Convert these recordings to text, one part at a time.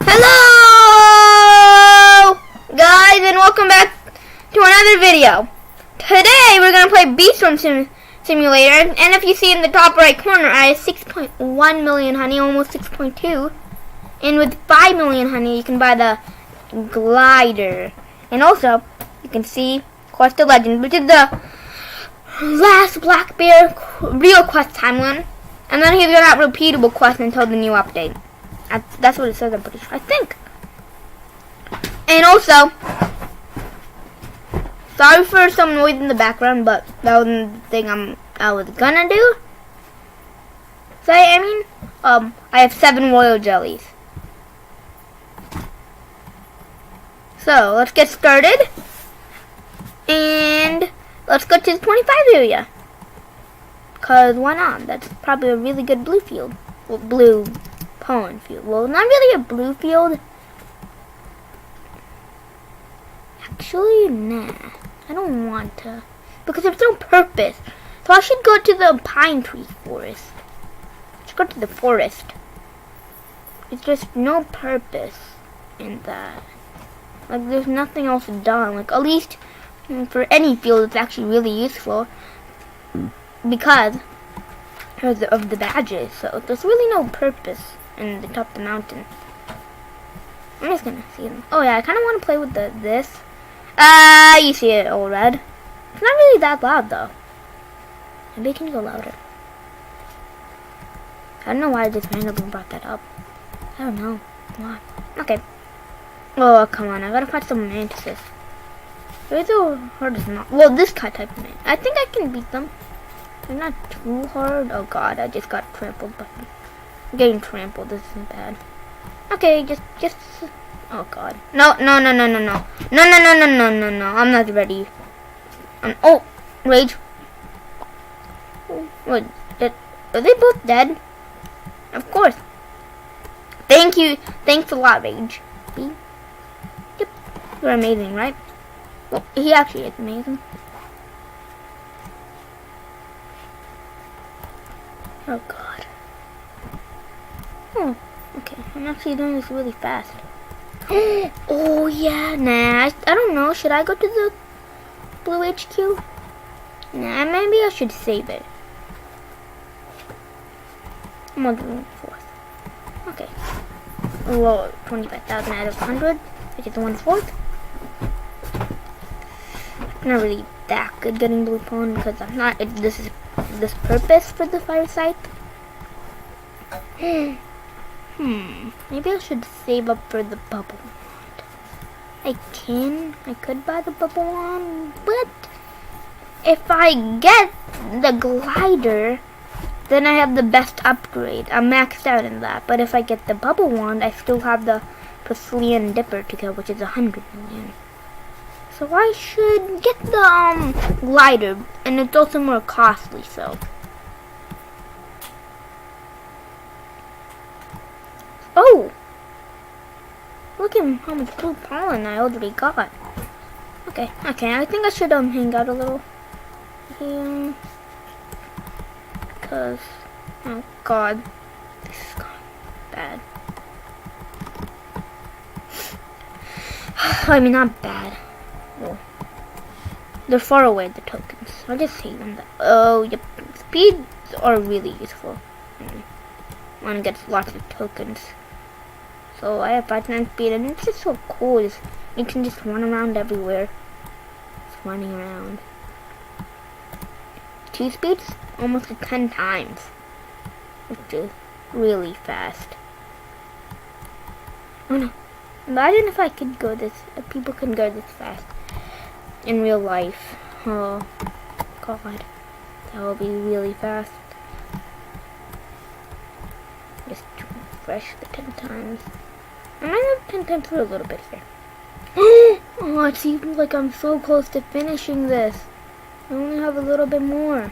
Hello guys and welcome back to another video. Today we're going to play Beestorm Simulator, and if you see in the top right corner I have 6.1 million honey, almost 6.2, and with 5 million honey you can buy the glider. And also you can see Quest of Legends, which is the last Black Bear real quest time one, and then he's got repeatable quests until the new update. That's what it says, I'm pretty sure, I think. And also, sorry for some noise in the background, but that was the thing I was gonna do. So I have 7 royal jellies. So let's get started, and let's go to the 25 area. Cause why not? That's probably a really good blue field. Well, blue pollen field. Well, not really a blue field. Actually, nah. I don't want to. Because there's no purpose. So I should go to the pine tree forest. I should go to the forest. It's just no purpose in that. Like, there's nothing else done. Like, at least for any field, it's actually really useful. Because of the badges. So there's really no purpose in the top of the mountain. I'm just gonna see them. Oh yeah, I kind of want to play with this. You see it all red. It's not really that loud though. Maybe it can go louder. I don't know why I just randomly brought that up. I don't know why. Okay. Oh come on, I gotta find some mantises. They're the hardest not. Well, this type of man. I think I can beat them. They're not too hard. Oh god, I just got trampled by them. I'm getting trampled. This isn't bad. Okay, just. Oh god. No. No. I'm not ready. Oh, rage. What? Are they both dead? Of course. Thank you. Thanks a lot, Rage. Yep. You're amazing, right? Well, he actually is amazing. Oh god. Oh, okay. I'm actually doing this really fast. Oh yeah, nah. I don't know. Should I go to the blue HQ? Nah, maybe I should save it. I'm on the 4th. Okay. Well, 25,000 out of 100. I get the 1/4. I'm not really that good getting blue pollen because I'm not. This is this purpose for the fire site. Maybe I should save up for the bubble wand. I could buy the bubble wand, but if I get the glider, then I have the best upgrade. I'm maxed out in that. But if I get the bubble wand, I still have the Priscillian Dipper to go, which is 100 million. So I should get the glider, and it's also more costly, so. Oh! Look at how much blue pollen I already got. Okay, I think I should hang out a little. Cause, oh god, this is going bad. I mean, not bad. Well, they're far away, the tokens. I just hate them. Oh, yep. Speeds are really useful. One gets lots of tokens. So I have 5 times speed, and it's just so cool. You can just run around everywhere. Just running around. 2 speeds, almost 10 times, which is really fast. Oh no! Imagine if I could go this. If people can go this fast in real life. Oh god, that would be really fast. Just refresh the 10 times. I might have 10 times for a little bit here. Oh, it seems like I'm so close to finishing this. I only have a little bit more.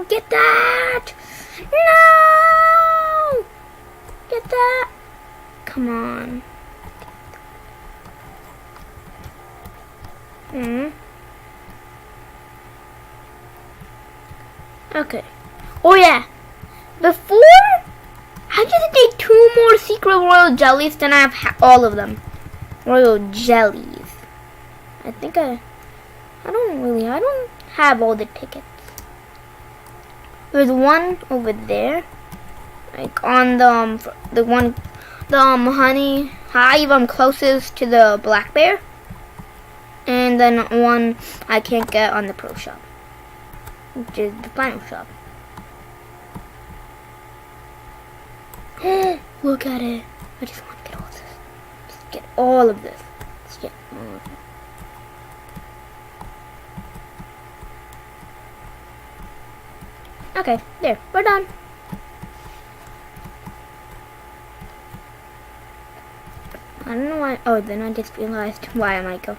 Get that! No! Get that! Come on. Okay. Oh yeah. Before, I I just need 2 more secret royal jellies, then I have all of them. Royal jellies. I don't have all the tickets. There's one over there. Like on the honey hive, I'm closest to the black bear. And then one I can't get on the pro shop, which is the final shop. Look at it. I just want to get all this. Just get all of this. Just get all of it. Okay, there. We're done. I don't know why. Oh, then I just realized why am I go.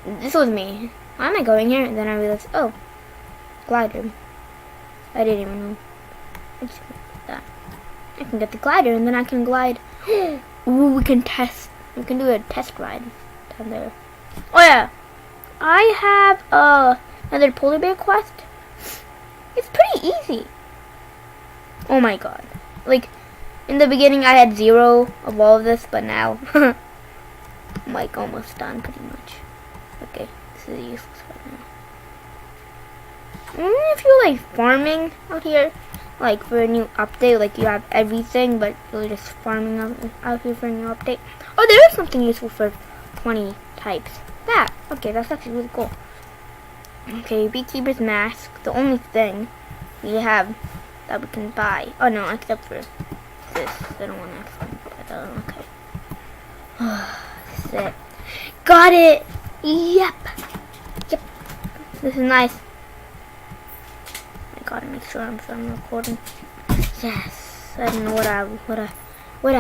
This was me. Why am I going here? And then I realized, oh, glider. I didn't even know. I just that. I can get the glider, and then I can glide. Ooh, we can test. We can do a test ride down there. Oh yeah, I have another polar bear quest. It's pretty easy. Oh my god! Like in the beginning, I had 0 of all of this, but now I'm like almost done, pretty much. Okay, this is useless right now. If you're like farming out here, like for a new update, like you have everything, but you're just farming out here for a new update. Oh, there is something useful for 20 types. That. Okay, that's actually really cool. Okay, beekeeper's mask. The only thing we have that we can buy. Oh no, except for this. I don't want to actually put that on. Okay. This is it. Got it! Yep. Yep. This is nice. I gotta make sure I'm recording. Yes. I don't know what I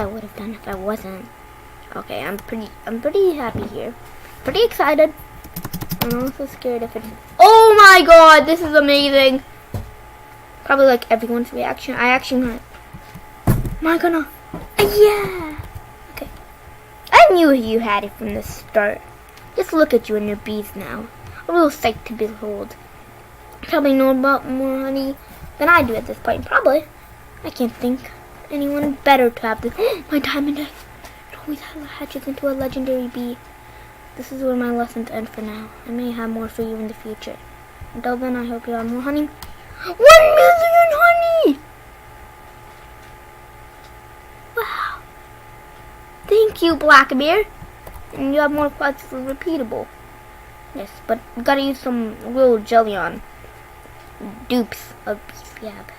would have done if I wasn't. Okay, I'm pretty happy here. Pretty excited. I'm also scared if it's. Oh my god, this is amazing. Probably like everyone's reaction. I actually heard. My god, yeah. Okay. I knew you had it from the start. Just look at you and your bees now. A real sight to behold. Probably know about more honey than I do at this point. Probably. I can't think anyone better to have this. My diamond egg. It always hatches into a legendary bee. This is where my lessons end for now. I may have more for you in the future. Until then, I hope you have more honey. 1 million honey! Wow. Thank you, Black Bear. And you have more quests for repeatable. Yes, but you gotta use some real jelly on dupes of Beefyab.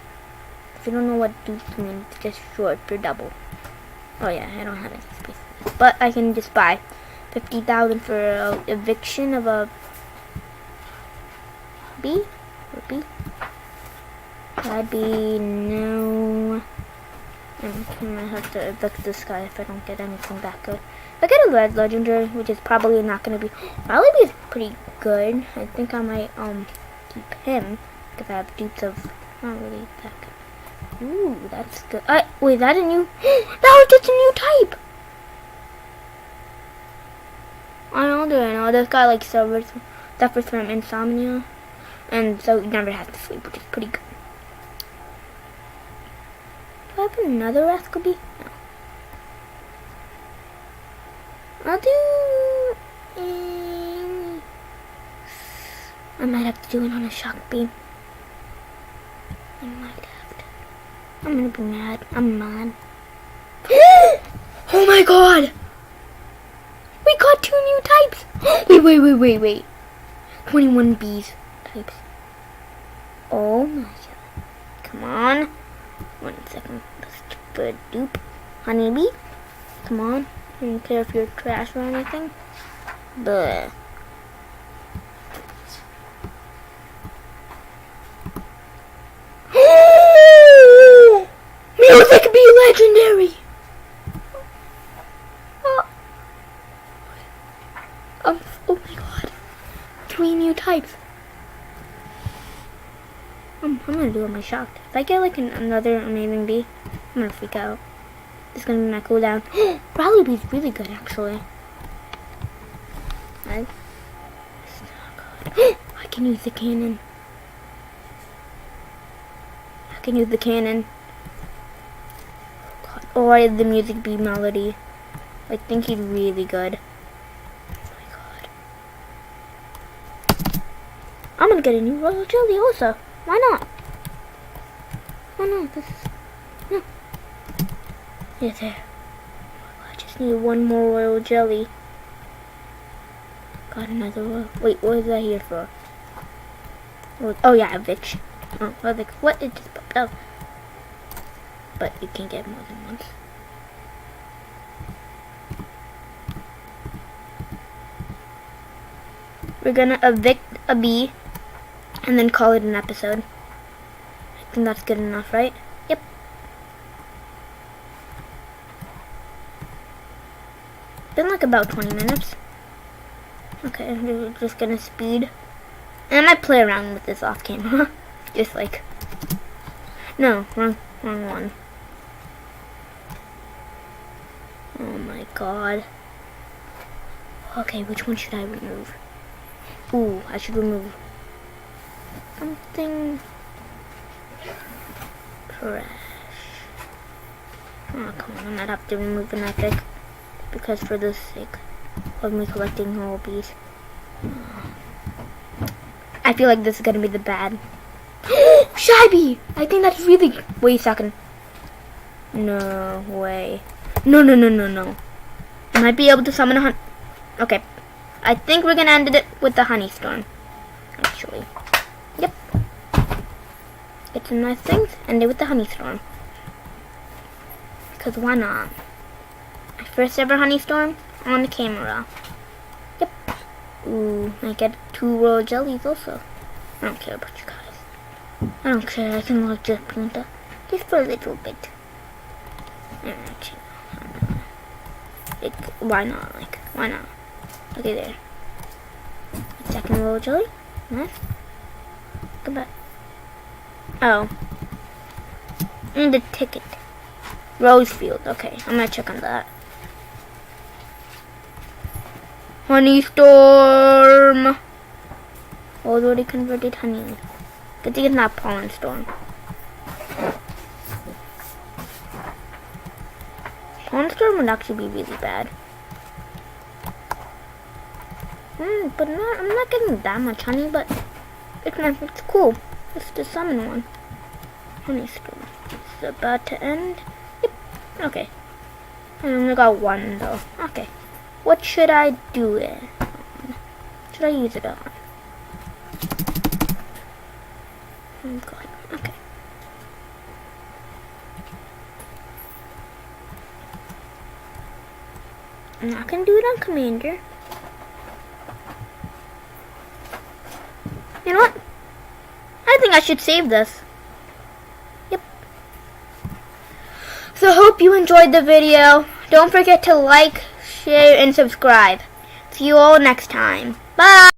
If you don't know what dupes mean, it's just short for double. Oh yeah, I don't have any space. But I can just buy 50,000 for eviction of a bee? Or bee? That'd be no. I'm gonna have to evict this guy if I don't get anything back good. If I get a red legendary, which is probably not gonna be. Probably be pretty good. I think I might keep him because I have dupes of not really that good. Ooh, that's good. Wait, that a new? That was just a new type. I know. This guy like suffers from insomnia, and so he never has to sleep, which is pretty good. Do I have another Rascalby? No. I'll do. I might have to do it on a shock beam. I might have to. I'm gonna be mad. I'm mad. Oh my god! We got 2 new types! Wait. 21 bees types. Oh my god. Come on. 1 second. Stupid dupe. Honeybee. Come on. I don't care if you're trash or anything. Bleh. Music be legendary! Oh my god. 3 new types. I'm gonna do it my shocked. If I get like another amazing bee, I'm gonna freak out. It's gonna be my cooldown. Rally bee's really good actually. Right? It's not good. I can use the cannon. or the music be melody. I think he's really good. Oh my god. I'm gonna get a new royal jelly also. Why not? Oh no, this is... No. Yeah, there. I just need one more royal jelly. Got another royal... Wait, what is that here for? Oh yeah, a Vich. Oh, I was like, what? It just popped up. But you can get more than once. We're gonna evict a bee and then call it an episode. I think that's good enough, right? Yep. Been like about 20 minutes. Okay, we're just gonna speed. And I might play around with this off camera. Just like... No, wrong one. Oh my god. Okay, which one should I remove? Ooh, I should remove something. Crash. Oh, come on, I might have to remove an epic. Because for the sake of me collecting all bees. I feel like this is gonna be the bad. Shy bee! I think that's really... Wait a second. No way. No. I might be able to summon a hunt. Okay. I think we're gonna end it with the honey storm. Actually. Yep. Get some nice things. End it with the honey storm. Because why not? My first ever honey storm on the camera. Yep. Ooh, I get 2 royal jellies also. I don't care about you guys. I don't care. I can like just print that just for a little bit. Actually, like, why not? Like, why not? Okay, there. Second royal jelly. Nice. Come back. Oh. And the ticket. Rosefield. Okay, I'm gonna check on that. Honey storm. Already converted honey. Good thing it's not pollen storm. Pollen storm would actually be really bad. But I'm not getting that much honey, but it's cool. It's the summon one. Honey storm. It's about to end. Yep. Okay. I only got 1 though. Okay. What should I do it on? Should I use it on? Oh god. Okay. I'm not gonna do it on Commander. You know what? I think I should save this. Yep. So hope you enjoyed the video. Don't forget to like, share, and subscribe. See you all next time. Bye!